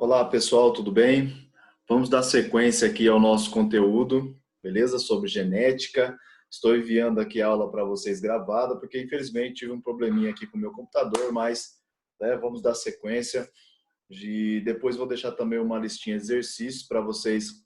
Olá pessoal, tudo bem? Vamos dar sequência aqui ao nosso conteúdo, beleza? Sobre genética. Estou enviando aqui a aula para vocês gravada, porque infelizmente tive um probleminha aqui com o meu computador, mas vamos dar sequência. Depois vou deixar também uma listinha de exercícios para vocês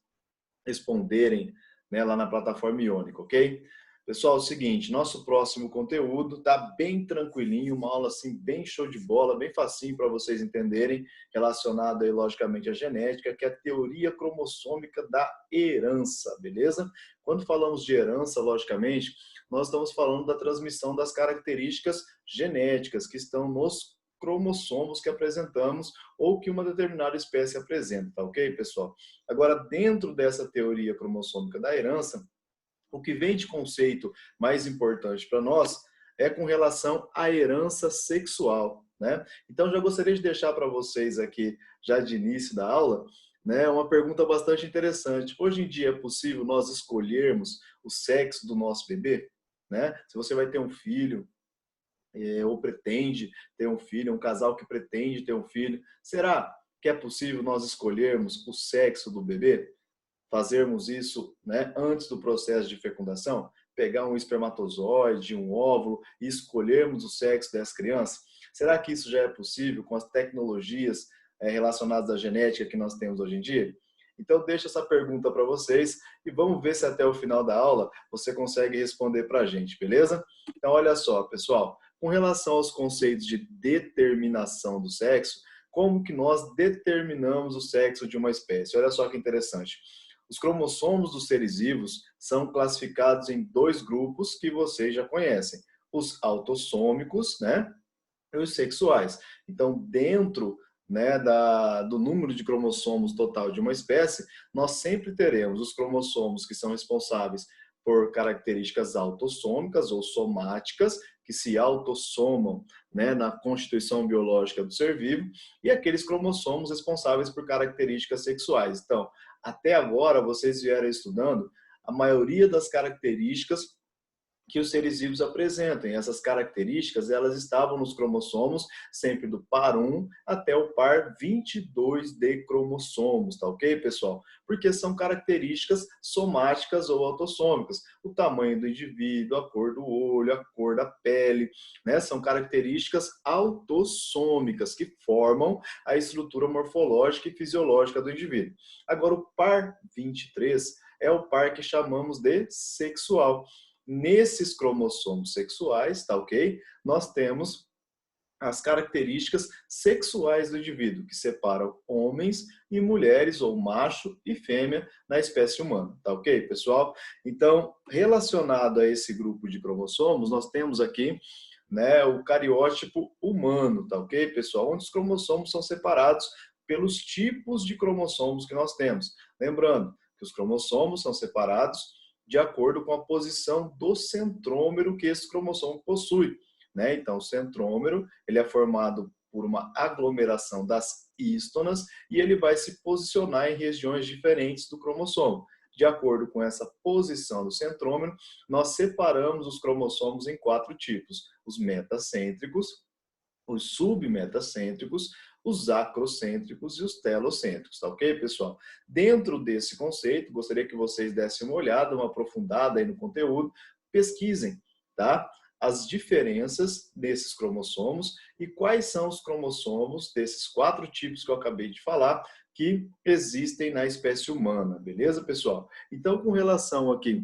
responderem, né, lá na plataforma Iônica, ok? Pessoal, é o seguinte, nosso próximo conteúdo tá bem tranquilinho, uma aula assim bem show de bola, bem facinho para vocês entenderem, relacionado aí logicamente à genética, que é a teoria cromossômica da herança, beleza? Quando falamos de herança, logicamente, nós estamos falando da transmissão das características genéticas que estão nos cromossomos que apresentamos ou que uma determinada espécie apresenta, tá ok, pessoal? Agora, dentro dessa teoria cromossômica da herança, o que vem de conceito mais importante para nós é com relação à herança sexual, né? Então, já gostaria de deixar para vocês aqui, já de início da aula, né, uma pergunta bastante interessante. Hoje em dia é possível nós escolhermos o sexo do nosso bebê? Né? Se você vai ter um filho, ou pretende ter um filho, um casal que pretende ter um filho, será que é possível nós escolhermos o sexo do bebê? Fazermos isso, né, antes do processo de fecundação? Pegar um espermatozoide, um óvulo e escolhermos o sexo dessa criança? Será que isso já é possível com as tecnologias relacionadas à genética que nós temos hoje em dia? Então, deixo essa pergunta para vocês e vamos ver se até o final da aula você consegue responder para a gente, beleza? Então, olha só, pessoal, com relação aos conceitos de determinação do sexo, como que nós determinamos o sexo de uma espécie? Olha só que interessante. Os cromossomos dos seres vivos são classificados em dois grupos que vocês já conhecem. Os autossômicos, né, e os sexuais. Então, dentro, né, do número de cromossomos total de uma espécie, nós sempre teremos os cromossomos que são responsáveis por características autossômicas ou somáticas, que se autossomam, né, na constituição biológica do ser vivo, e aqueles cromossomos responsáveis por características sexuais. Então, até agora, vocês vieram estudando a maioria das características que os seres vivos apresentam. E essas características, elas estavam nos cromossomos, sempre do par 1 até o par 22 de cromossomos, tá ok, pessoal? Porque são características somáticas ou autossômicas. O tamanho do indivíduo, a cor do olho, a cor da pele, né? São características autossômicas que formam a estrutura morfológica e fisiológica do indivíduo. Agora, o par 23 é o par que chamamos de sexual. Nesses cromossomos sexuais, tá ok? Nós temos as características sexuais do indivíduo, que separam homens e mulheres, ou macho e fêmea, na espécie humana, tá ok, pessoal? Então, relacionado a esse grupo de cromossomos, nós temos aqui, né, o cariótipo humano, tá ok, pessoal? Onde os cromossomos são separados pelos tipos de cromossomos que nós temos. Lembrando que os cromossomos são separados de acordo com a posição do centrômero que esse cromossomo possui, né? Então, o centrômero, ele é formado por uma aglomeração das hístonas e ele vai se posicionar em regiões diferentes do cromossomo. De acordo com essa posição do centrômero, nós separamos os cromossomos em 4 tipos: os metacêntricos, os submetacêntricos, os acrocêntricos e os telocêntricos, tá ok, pessoal? Dentro desse conceito, gostaria que vocês dessem uma olhada, uma aprofundada aí no conteúdo, pesquisem, tá? As diferenças desses cromossomos e quais são os cromossomos desses 4 tipos que eu acabei de falar que existem na espécie humana, beleza, pessoal? Então, com relação aqui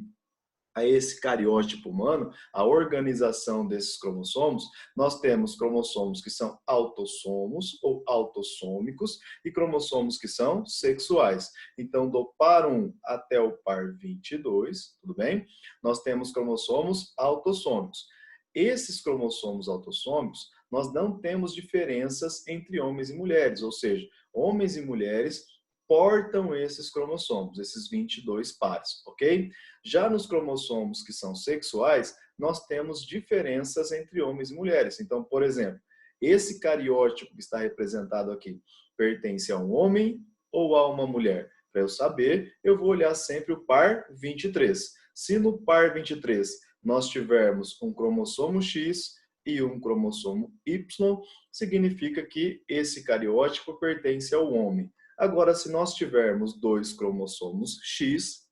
a esse cariótipo humano, a organização desses cromossomos, nós temos cromossomos que são autossomos ou autossômicos e cromossomos que são sexuais. Então, do par 1 até o par 22, tudo bem? Nós temos cromossomos autossômicos. Esses cromossomos autossômicos, nós não temos diferenças entre homens e mulheres, ou seja, homens e mulheres portam esses cromossomos, esses 22 pares, ok? Já nos cromossomos que são sexuais, nós temos diferenças entre homens e mulheres. Então, por exemplo, esse cariótipo que está representado aqui pertence a um homem ou a uma mulher? Para eu saber, eu vou olhar sempre o par 23. Se no par 23 nós tivermos um cromossomo X e um cromossomo Y, significa que esse cariótipo pertence ao homem. Agora, se nós tivermos 2 cromossomos X,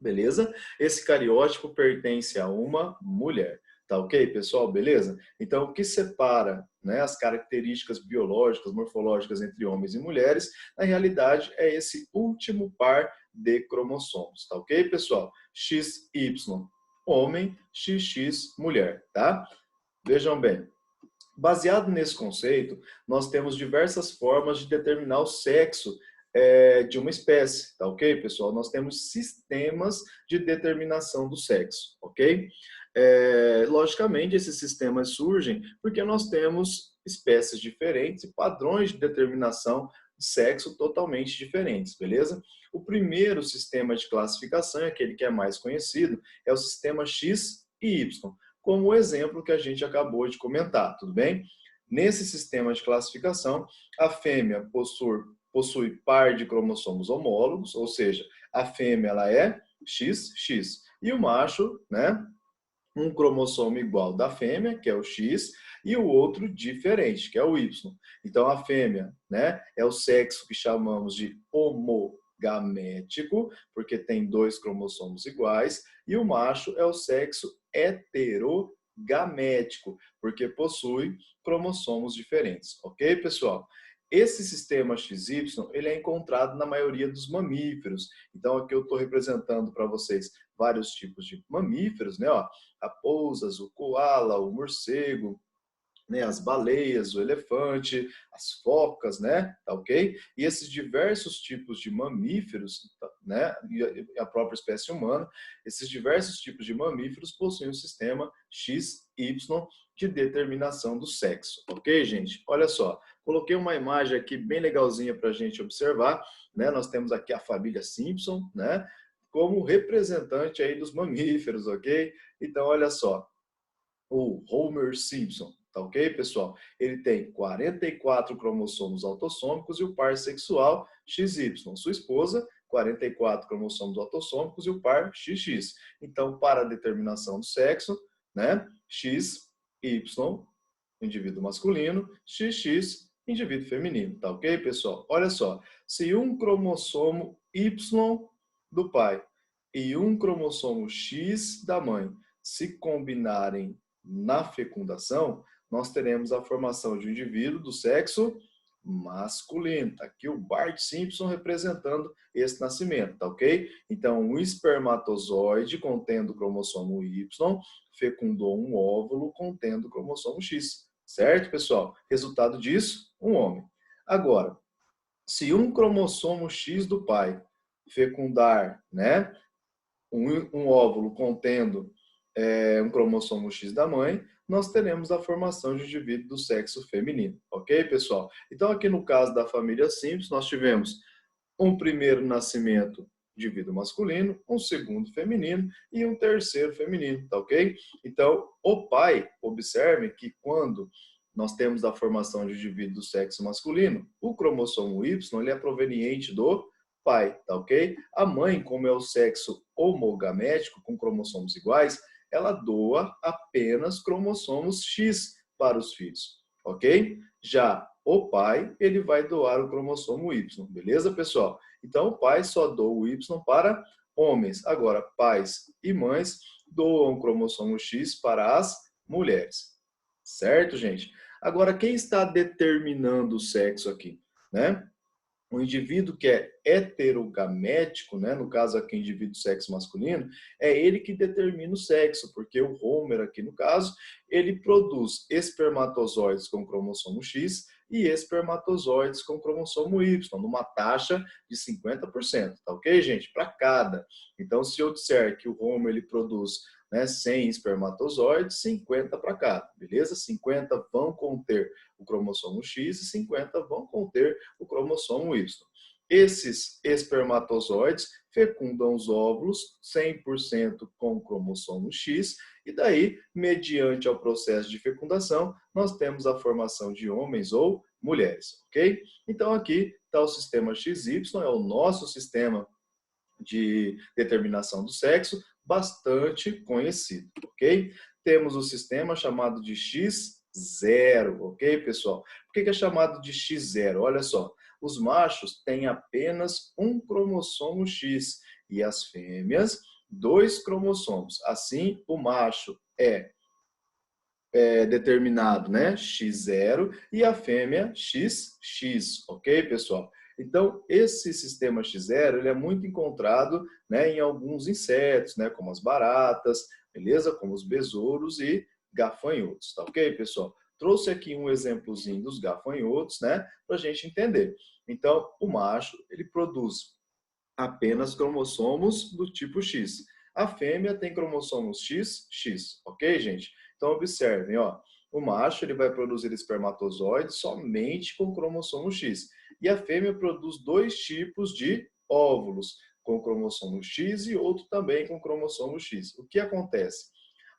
beleza? Esse cariótipo pertence a uma mulher. Tá ok, pessoal? Beleza? Então, o que separa, né, as características biológicas, morfológicas entre homens e mulheres, na realidade, é esse último par de cromossomos. Tá ok, pessoal? XY, homem, XX, mulher, tá? Vejam bem. Baseado nesse conceito, nós temos diversas formas de determinar o sexo de uma espécie, tá ok, pessoal? Nós temos sistemas de determinação do sexo, ok? Logicamente, esses sistemas surgem porque nós temos espécies diferentes e padrões de determinação de sexo totalmente diferentes, beleza? O primeiro sistema de classificação, aquele que é mais conhecido, é o sistema X e Y, como o exemplo que a gente acabou de comentar, tudo bem? Nesse sistema de classificação, a fêmea possui par de cromossomos homólogos, ou seja, a fêmea ela é XX, e o macho, né, um cromossomo igual da fêmea, que é o X, e o outro diferente, que é o Y. Então, a fêmea, né, é o sexo que chamamos de homogamético, porque tem 2 cromossomos iguais, e o macho é o sexo heterogamético, porque possui cromossomos diferentes. Ok, pessoal? Esse sistema XY, ele é encontrado na maioria dos mamíferos. Então, aqui eu estou representando para vocês vários tipos de mamíferos, né? Ó, raposas, o coala, o morcego, né? As baleias, o elefante, as focas, né? Tá ok? E esses diversos tipos de mamíferos, né? E a própria espécie humana, esses diversos tipos de mamíferos possuem um sistema XY de determinação do sexo, ok, gente? Olha só, coloquei uma imagem aqui bem legalzinha para a gente observar, né? Nós temos aqui a família Simpson, né? Como representante aí dos mamíferos, ok? Então, olha só, o Homer Simpson, tá ok, pessoal? Ele tem 44 cromossomos autossômicos e o par sexual XY. Sua esposa, 44 cromossomos autossômicos e o par XX. Então, para a determinação do sexo, né? XY, indivíduo masculino, XX, indivíduo feminino, tá ok, pessoal? Olha só, se um cromossomo Y do pai e um cromossomo X da mãe se combinarem na fecundação, nós teremos a formação de um indivíduo do sexo masculino. Está aqui o Bart Simpson representando esse nascimento, tá ok? Então, um espermatozoide contendo o cromossomo Y fecundou um óvulo contendo o cromossomo X. Certo, pessoal? Resultado disso, um homem. Agora, se um cromossomo X do pai fecundar, né, um óvulo contendo um cromossomo X da mãe, nós teremos a formação de um indivíduo do sexo feminino. Ok, pessoal? Então, aqui no caso da família Simpson, nós tivemos um primeiro nascimento de indivíduo masculino, um segundo feminino e um terceiro feminino, tá ok? Então, o pai, observe que quando nós temos a formação de indivíduo do sexo masculino, o cromossomo Y ele é proveniente do pai, tá ok? A mãe, como é o sexo homogamético, com cromossomos iguais, ela doa apenas cromossomos X para os filhos, ok? Já o pai, ele vai doar o cromossomo Y, beleza, pessoal? Então, o pai só doa o Y para homens. Agora, pais e mães doam o cromossomo X para as mulheres. Certo, gente? Agora, quem está determinando o sexo aqui, né? O indivíduo que é heterogamético, né, no caso aqui indivíduo do sexo masculino, é ele que determina o sexo, porque o Homer aqui no caso, ele produz espermatozoides com cromossomo X e espermatozoides com cromossomo Y, numa taxa de 50%, tá ok, gente? Para cada. Então, se eu disser que o Homer ele produz, né, 100 espermatozoides, 50 para cada, beleza? 50 vão conter o cromossomo X e 50 vão conter o cromossomo Y. Esses espermatozoides fecundam os óvulos 100% com o cromossomo X e daí, mediante ao processo de fecundação, nós temos a formação de homens ou mulheres, ok? Então aqui está o sistema XY, é o nosso sistema de determinação do sexo, bastante conhecido, ok? Temos o sistema chamado de X0, ok, pessoal? Por que é chamado de X0? Olha só, Os machos têm apenas um cromossomo X e as fêmeas, 2 cromossomos. Assim, o macho é determinado, né, X0 e a fêmea XX, ok, pessoal? Então, esse sistema X0, ele é muito encontrado, né, em alguns insetos, né, como as baratas, beleza? Como os besouros e gafanhotos, tá ok, pessoal? Trouxe aqui um exemplozinho dos gafanhotos, né, para a gente entender. Então, o macho, ele produz apenas cromossomos do tipo X. A fêmea tem cromossomos XX, ok, gente? Então, observem, ó, o macho ele vai produzir espermatozoides somente com cromossomo X. E a fêmea produz 2 tipos de óvulos, com cromossomo X e outro também com cromossomo X. O que acontece?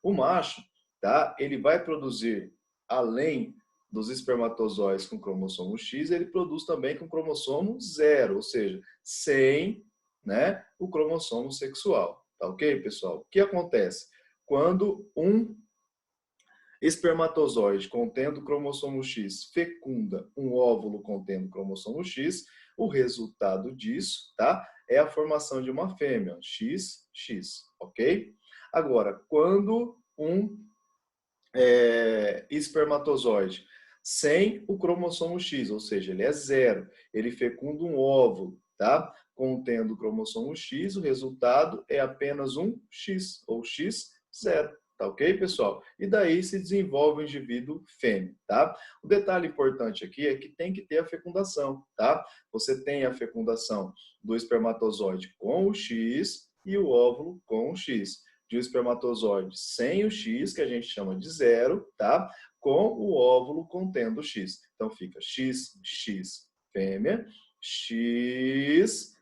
O macho, tá, ele vai produzir, além dos espermatozoides com cromossomo X, ele produz também com cromossomo 0, ou seja, sem, né, o cromossomo sexual. Tá ok, pessoal? O que acontece? Quando um espermatozoide contendo cromossomo X fecunda um óvulo contendo cromossomo X, o resultado disso, tá, é a formação de uma fêmea, XX, ok? Agora, quando um espermatozoide sem o cromossomo X, ou seja, ele é 0, ele fecunda um óvulo, tá? Contendo o cromossomo X, o resultado é apenas um X, ou X0, tá ok, pessoal? E daí se desenvolve o indivíduo fêmea, tá? O detalhe importante aqui é que tem que ter a fecundação, tá? Você tem a fecundação do espermatozoide com o X e o óvulo com o X. De um espermatozoide sem o X, que a gente chama de 0, tá? Com o óvulo contendo o X. Então fica XX fêmea, X0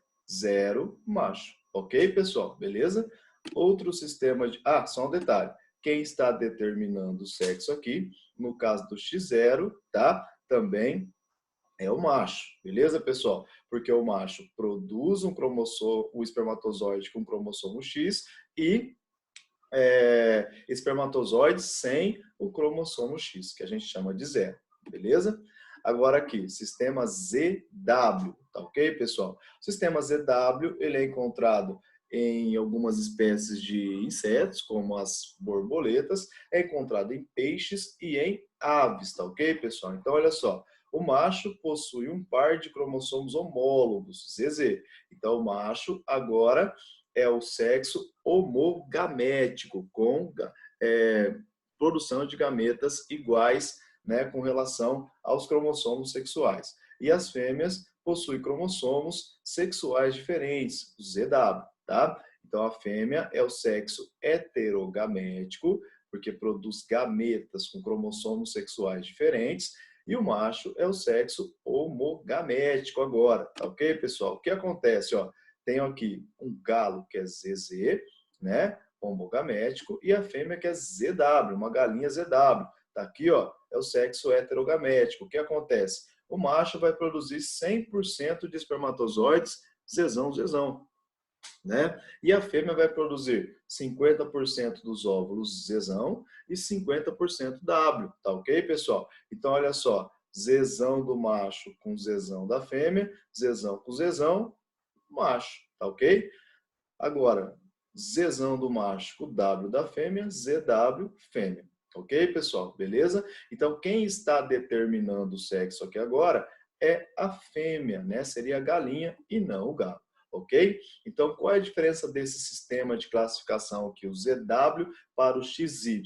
macho. Ok, pessoal? Beleza? Outro sistema de... Ah, só um detalhe. Quem está determinando o sexo aqui, no caso do X0, tá? Também é o macho, beleza, pessoal? Porque o macho produz um cromossomo, o espermatozoide com cromossomo X e espermatozoides sem o cromossomo X, que a gente chama de 0, beleza? Agora aqui, sistema ZW, tá ok, pessoal? O sistema ZW, ele é encontrado em algumas espécies de insetos, como as borboletas, é encontrado em peixes e em aves, tá ok, pessoal? Então, olha só, o macho possui um par de cromossomos homólogos, ZZ. Então, o macho agora é o sexo homogamético, com produção de gametas iguais, né, com relação aos cromossomos sexuais. E as fêmeas possuem cromossomos sexuais diferentes, ZW, tá? Então a fêmea é o sexo heterogamético, porque produz gametas com cromossomos sexuais diferentes, e o macho é o sexo homogamético agora, tá ok, pessoal? O que acontece, ó? Tenho aqui um galo que é ZZ, né? Homogamético, e a fêmea que é ZW, uma galinha ZW. Tá aqui, ó, é o sexo heterogamético. O que acontece? O macho vai produzir 100% de espermatozoides zezão, né? E a fêmea vai produzir 50% dos óvulos zezão e 50% W, tá ok, pessoal? Então, olha só, zezão do macho com zezão da fêmea, zezão com zezão, macho, tá ok? Agora, Zzão do macho com W da fêmea, ZW fêmea. Ok, pessoal? Beleza? Então, quem está determinando o sexo aqui agora é a fêmea, né? Seria a galinha e não o galo. Ok? Então, qual é a diferença desse sistema de classificação aqui? O ZW para o XY.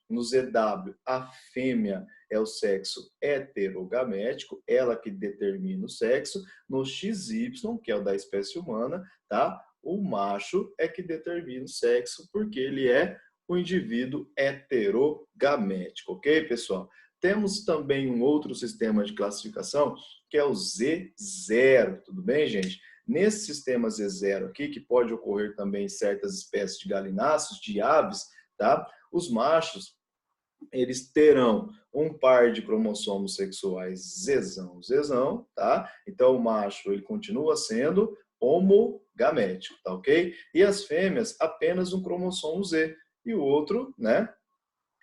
No ZW, a fêmea é o sexo heterogamético, ela que determina o sexo. No XY, que é o da espécie humana, tá? O macho é que determina o sexo, porque ele é o indivíduo heterogamético, ok, pessoal? Temos também um outro sistema de classificação, que é o Z0, tudo bem, gente? Nesse sistema Z0 aqui, que pode ocorrer também em certas espécies de galináceos, de aves, tá? Os machos, eles terão um par de cromossomos sexuais zezão, tá? Então, o macho, ele continua sendo homogamético, tá ok? E as fêmeas, apenas um cromossomo Z. E o outro, né,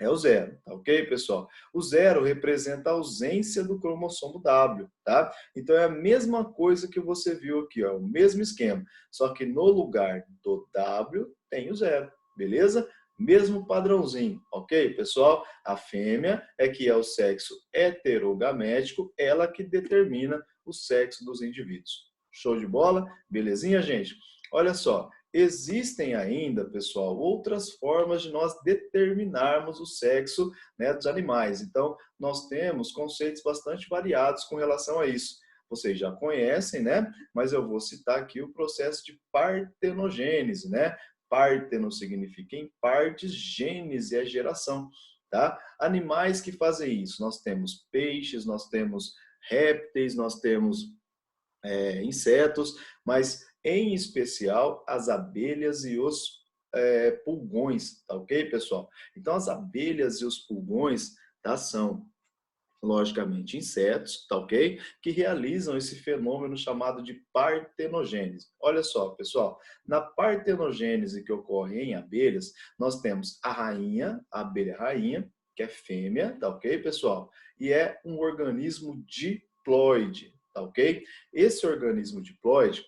É o zero, tá ok, pessoal? O zero representa a ausência do cromossomo W, tá? Então é a mesma coisa que você viu aqui, ó, o mesmo esquema, só que no lugar do W tem o zero, beleza? Mesmo padrãozinho, ok, pessoal? A fêmea é que é o sexo heterogamético, ela que determina o sexo dos indivíduos. Show de bola? Belezinha, gente? Olha só, existem ainda, pessoal, outras formas de nós determinarmos o sexo, né, dos animais. Então, nós temos conceitos bastante variados com relação a isso. Vocês já conhecem, né? Mas eu vou citar aqui o processo de partenogênese, né? Parteno significa em partes, gênese é geração, tá? Animais que fazem isso, nós temos peixes, nós temos répteis, nós temos insetos, mas em especial as abelhas e os pulgões, tá ok, pessoal? Então as abelhas e os pulgões, tá, são logicamente insetos, tá ok? Que realizam esse fenômeno chamado de partenogênese. Olha só, pessoal, na partenogênese que ocorre em abelhas, nós temos a rainha, a abelha rainha, que é fêmea, tá ok, pessoal? E é um organismo diploide, tá ok? Esse organismo diploide,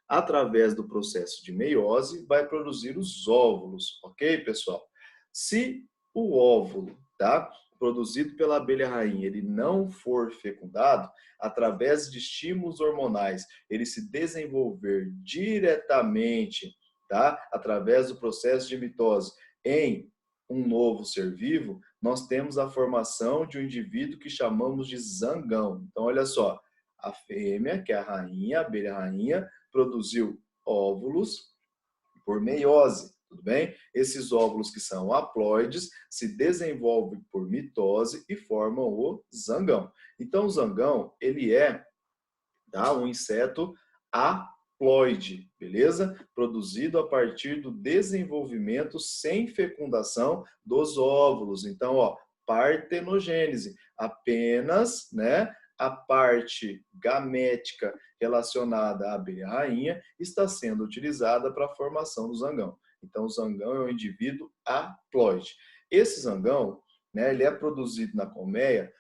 através do processo de meiose, vai produzir os óvulos, ok, pessoal? Se o óvulo, tá, produzido pela abelha rainha, ele não for fecundado, através de estímulos hormonais, ele se desenvolver diretamente, tá, através do processo de mitose em um novo ser vivo, nós temos a formação de um indivíduo que chamamos de zangão. Então, olha só, a fêmea, que é a rainha, a abelha rainha, produziu óvulos por meiose, tudo bem? Esses óvulos que são haploides se desenvolvem por mitose e formam o zangão. Então, o zangão, ele é, tá, um inseto haploide, beleza? Produzido a partir do desenvolvimento sem fecundação dos óvulos. Então, ó, partenogênese, apenas, né, a parte gamética relacionada à abelha rainha está sendo utilizada para a formação do zangão. Então, o zangão é um indivíduo haploide. Esse zangão, né, ele é produzido na colmeia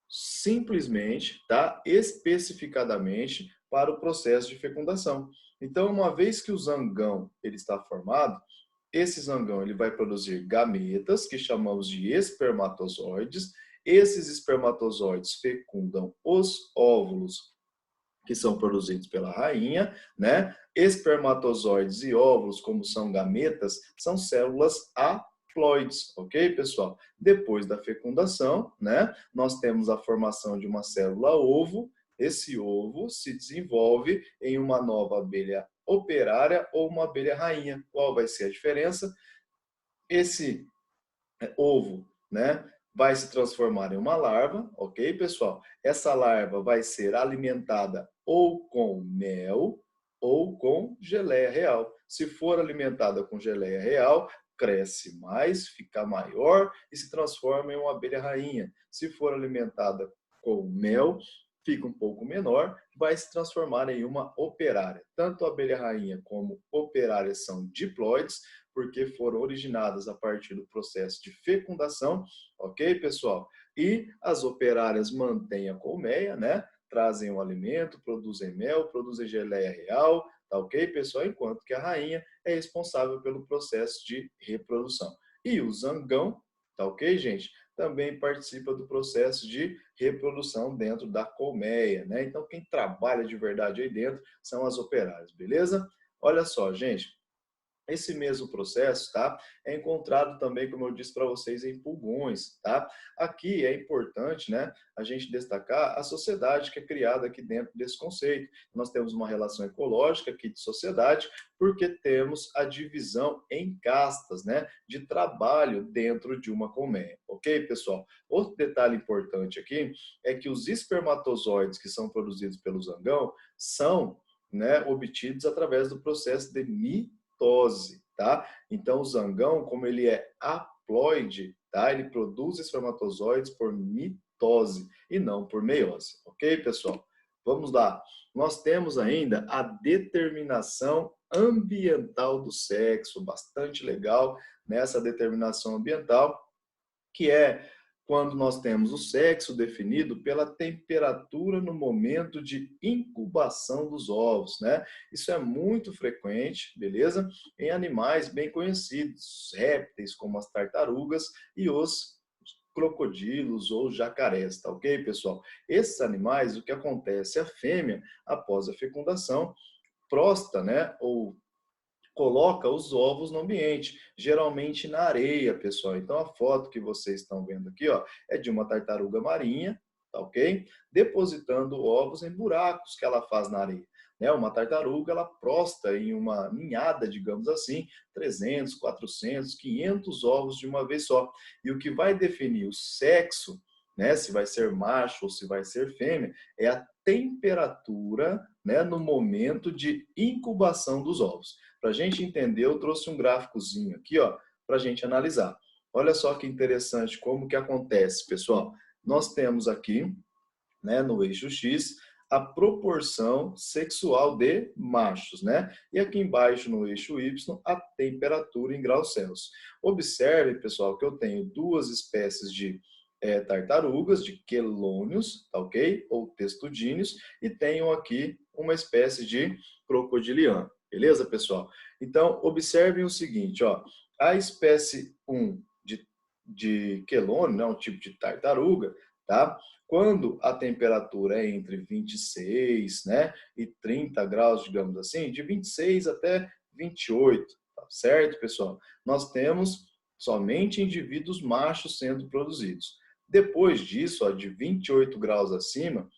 simplesmente, tá, especificadamente para o processo de fecundação. Então, uma vez que o zangão ele está formado, esse zangão ele vai produzir gametas, que chamamos de espermatozoides. Esses espermatozoides fecundam os óvulos que são produzidos pela rainha, né? Espermatozoides e óvulos, como são gametas, são células haploides, ok, pessoal? Depois da fecundação, né? Nós temos a formação de uma célula ovo. Esse ovo se desenvolve em uma nova abelha operária ou uma abelha rainha. Qual vai ser a diferença? Esse ovo, né, vai se transformar em uma larva, ok, pessoal? Essa larva vai ser alimentada ou com mel ou com geleia real. Se for alimentada com geleia real, cresce mais, fica maior e se transforma em uma abelha rainha. Se for alimentada com mel, fica um pouco menor, vai se transformar em uma operária. Tanto a abelha rainha como operária são diploides, porque foram originadas a partir do processo de fecundação, ok, pessoal? E as operárias mantêm a colmeia, né? Trazem o alimento, produzem mel, produzem geleia real, tá ok, pessoal? Enquanto que a rainha é responsável pelo processo de reprodução. E o zangão, tá ok, gente? Também participa do processo de reprodução dentro da colmeia, né? Então, quem trabalha de verdade aí dentro são as operárias, beleza? Olha só, gente. Esse mesmo processo, tá, é encontrado também, como eu disse para vocês, em pulgões, tá? Aqui é importante, né, a gente destacar a sociedade que é criada aqui dentro desse conceito. Nós temos uma relação ecológica aqui de sociedade, porque temos a divisão em castas, né, de trabalho dentro de uma colmeia, ok, pessoal? Outro detalhe importante aqui é que os espermatozoides que são produzidos pelo zangão são, né, obtidos através do processo de mitose, tá? Então, o zangão, como ele é haploide, tá? Ele produz espermatozoides por mitose e não por meiose, ok, pessoal? Vamos lá. Nós temos ainda a determinação ambiental do sexo, bastante legal nessa determinação ambiental. que é quando nós temos o sexo definido pela temperatura no momento de incubação dos ovos, né? Isso é muito frequente, beleza? Em animais bem conhecidos, répteis como as tartarugas e os crocodilos ou jacarés, tá ok, pessoal? Esses animais, o que acontece? A fêmea, após a fecundação, prosta, né, ou coloca os ovos no ambiente, geralmente na areia, pessoal. Então a foto que vocês estão vendo aqui, ó, é de uma tartaruga marinha, tá ok? Depositando ovos em buracos que ela faz na areia. Né? Uma tartaruga, ela prosta em uma ninhada, digamos assim, 300, 400, 500 ovos de uma vez só. E o que vai definir o sexo, né, se vai ser macho ou se vai ser fêmea, é a temperatura, né, no momento de incubação dos ovos. Para a gente entender, eu trouxe um gráficozinho aqui, ó, para a gente analisar. Olha só que interessante como que acontece, pessoal. Nós temos aqui, né, no eixo X, a proporção sexual de machos, né? E aqui embaixo, no eixo Y, a temperatura em graus Celsius. Observe, pessoal, que eu tenho duas espécies de tartarugas, de quelônios, tá ok? Ou testudíneos, e tenho aqui uma espécie de crocodiliano. Beleza, pessoal? Então, observem o seguinte, ó. A espécie 1 de quelônio, né, um tipo de tartaruga, tá? Quando a temperatura é entre 26, né, e 30 graus, digamos assim, de 26 até 28, tá certo, pessoal? Nós temos somente indivíduos machos sendo produzidos. Depois disso, ó, de 28 graus acima,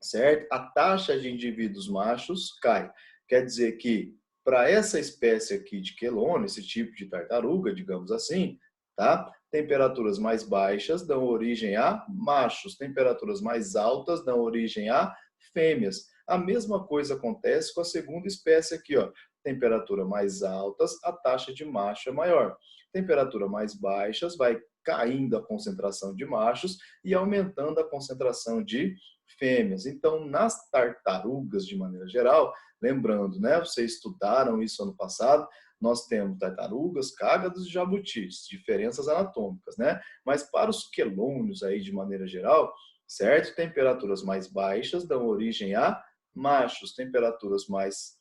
certo? A taxa de indivíduos machos cai. Quer dizer que para essa espécie aqui de quelônio, esse tipo de tartaruga, digamos assim, tá? Temperaturas mais baixas dão origem a machos, temperaturas mais altas dão origem a fêmeas. A mesma coisa acontece com a segunda espécie aqui, ó. Temperatura mais altas, a taxa de macho é maior. Temperatura mais baixas, vai caindo a concentração de machos e aumentando a concentração de fêmeas. Então, nas tartarugas, de maneira geral, lembrando, né, vocês estudaram isso ano passado, nós temos tartarugas, cágados e jabutis, diferenças anatômicas, né? Mas para os quelônios aí, de maneira geral, certo? Temperaturas mais baixas dão origem a machos, temperaturas mais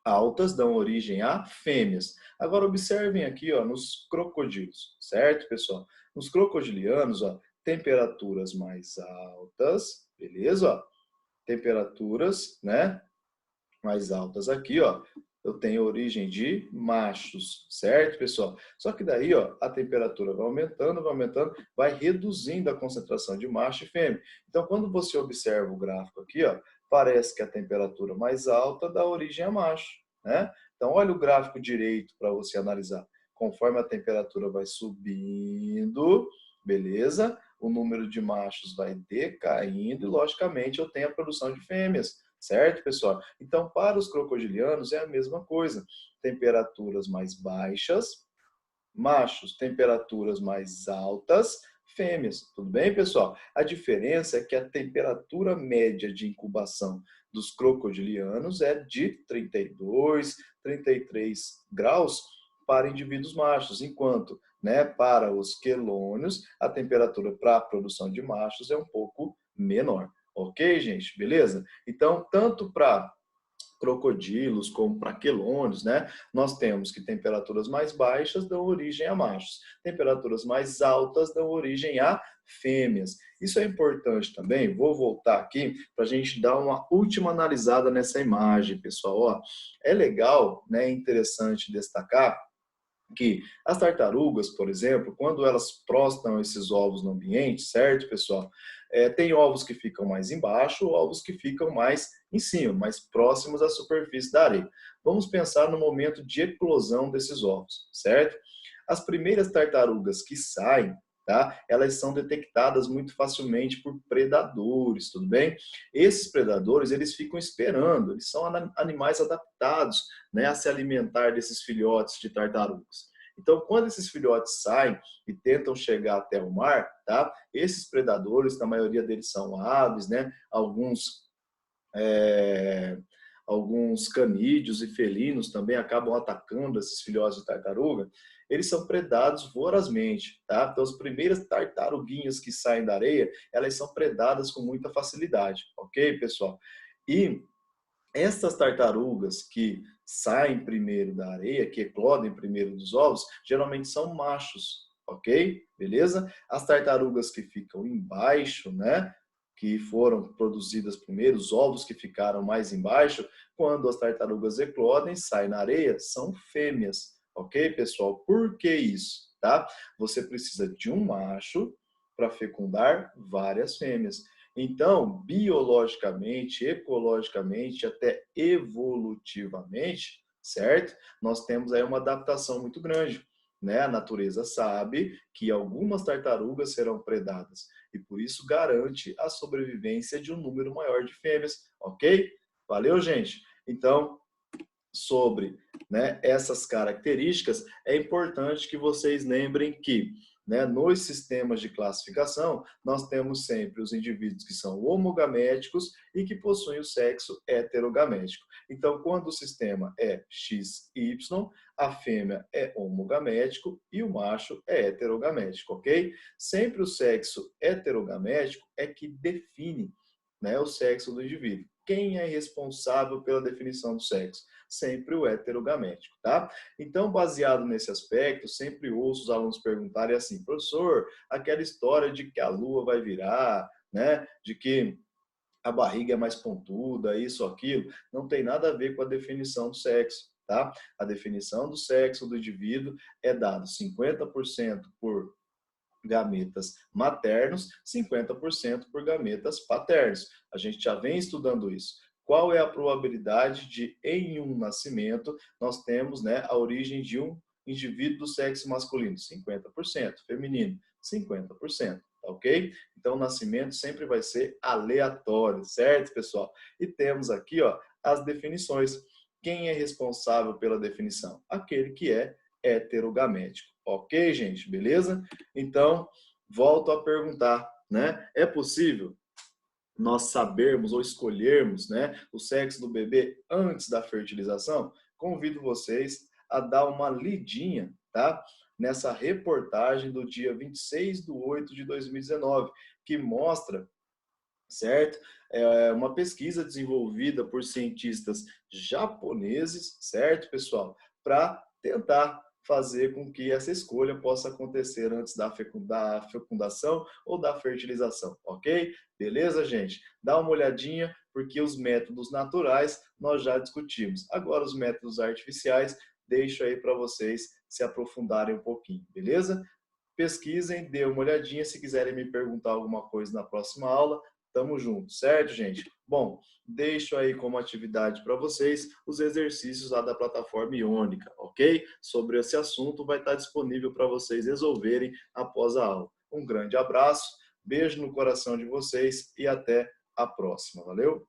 altas dão origem a fêmeas. Agora observem aqui, ó, nos crocodilos, certo, pessoal? Nos crocodilianos, ó, temperaturas mais altas, beleza? Ó, temperaturas, né, mais altas aqui, ó, eu tenho origem de machos, certo, pessoal? Só que daí, ó, a temperatura vai aumentando, vai reduzindo a concentração de macho e fêmea. Então, quando você observa o gráfico aqui, ó, parece que a temperatura mais alta dá origem a macho, né? Então, olha o gráfico direito para você analisar. Conforme a temperatura vai subindo, beleza? O número de machos vai decaindo e, logicamente, eu tenho a produção de fêmeas. Certo, pessoal? Então, para os crocodilianos é a mesma coisa. Temperaturas mais baixas, machos, temperaturas mais altas, fêmeas. Tudo bem, pessoal? A diferença é que a temperatura média de incubação dos crocodilianos é de 32, 33 graus para indivíduos machos, enquanto, né, para os quelônios, a temperatura para a produção de machos é um pouco menor. Ok, gente? Beleza? Então, tanto para crocodilos como para quelônios, né? Nós temos que temperaturas mais baixas dão origem a machos, temperaturas mais altas dão origem a fêmeas. Isso é importante também. Vou voltar aqui para a gente dar uma última analisada nessa imagem, pessoal. Ó, é legal, né? É interessante destacar que as tartarugas, por exemplo, quando elas prostam esses ovos no ambiente, certo, pessoal? Tem ovos que ficam mais embaixo, ovos que ficam mais em cima, mais próximos à superfície da areia. Vamos pensar no momento de eclosão desses ovos, certo? As primeiras tartarugas que saem, tá? Elas são detectadas muito facilmente por predadores, tudo bem? Esses predadores, eles ficam esperando, eles são animais adaptados, né, a se alimentar desses filhotes de tartarugas. Então, quando esses filhotes saem e tentam chegar até o mar, tá? Esses predadores, na maioria deles são aves, né? Alguns alguns canídeos e felinos também acabam atacando esses filhotes de tartaruga, eles são predados vorazmente, tá? Então, as primeiras tartaruguinhas que saem da areia, elas são predadas com muita facilidade, ok, pessoal? E essas tartarugas que saem primeiro da areia, que eclodem primeiro dos ovos, geralmente são machos, ok? Beleza? As tartarugas que ficam embaixo, né? Que foram produzidas primeiro, os ovos que ficaram mais embaixo, quando as tartarugas eclodem, saem na areia, são fêmeas, ok, pessoal? Por que isso, tá? Você precisa de um macho para fecundar várias fêmeas. Então, biologicamente, ecologicamente, até evolutivamente, certo? Nós temos aí uma adaptação muito grande, né? A natureza sabe que algumas tartarugas serão predadas e por isso garante a sobrevivência de um número maior de fêmeas, ok? Valeu, gente? Então, sobre, né, essas características, é importante que vocês lembrem que, né, nos sistemas de classificação, nós temos sempre os indivíduos que são homogaméticos e que possuem o sexo heterogamético. Então, quando o sistema é XY, a fêmea é homogamético e o macho é heterogamético, ok? Sempre o sexo heterogamético é que define, né, o sexo do indivíduo. Quem é responsável pela definição do sexo? Sempre o heterogamético, tá? Então, baseado nesse aspecto, sempre ouço os alunos perguntarem assim, professor, aquela história de que a lua vai virar, né? De que a barriga é mais pontuda, isso, aquilo, não tem nada a ver com a definição do sexo, tá? A definição do sexo do indivíduo é dado 50% por gametas maternos, 50% por gametas paternos. A gente já vem estudando isso. Qual é a probabilidade de, em um nascimento, nós temos, né, a origem de um indivíduo do sexo masculino? 50%. Feminino, 50%. Tá ok? Então, o nascimento sempre vai ser aleatório, certo, pessoal? E temos aqui, ó, as definições. Quem é responsável pela definição? Aquele que é heterogamético. Ok, gente? Beleza? Então, volto a perguntar, né? É possível nós sabermos ou escolhermos, né, o sexo do bebê antes da fertilização? Convido vocês a dar uma lidinha, tá? Nessa reportagem do dia 26/8/2019, que mostra, certo? É uma pesquisa desenvolvida por cientistas japoneses, certo, pessoal? Para tentar fazer com que essa escolha possa acontecer antes da fecundação ou da fertilização, ok? Beleza, gente? Dá uma olhadinha, porque os métodos naturais nós já discutimos. Agora, os métodos artificiais, deixo aí para vocês se aprofundarem um pouquinho, beleza? Pesquisem, dê uma olhadinha. Se quiserem me perguntar alguma coisa na próxima aula, tamo junto, certo, gente? Bom, deixo aí como atividade para vocês os exercícios lá da plataforma Iônica, ok? Sobre esse assunto vai estar disponível para vocês resolverem após a aula. Um grande abraço, beijo no coração de vocês e até a próxima. Valeu?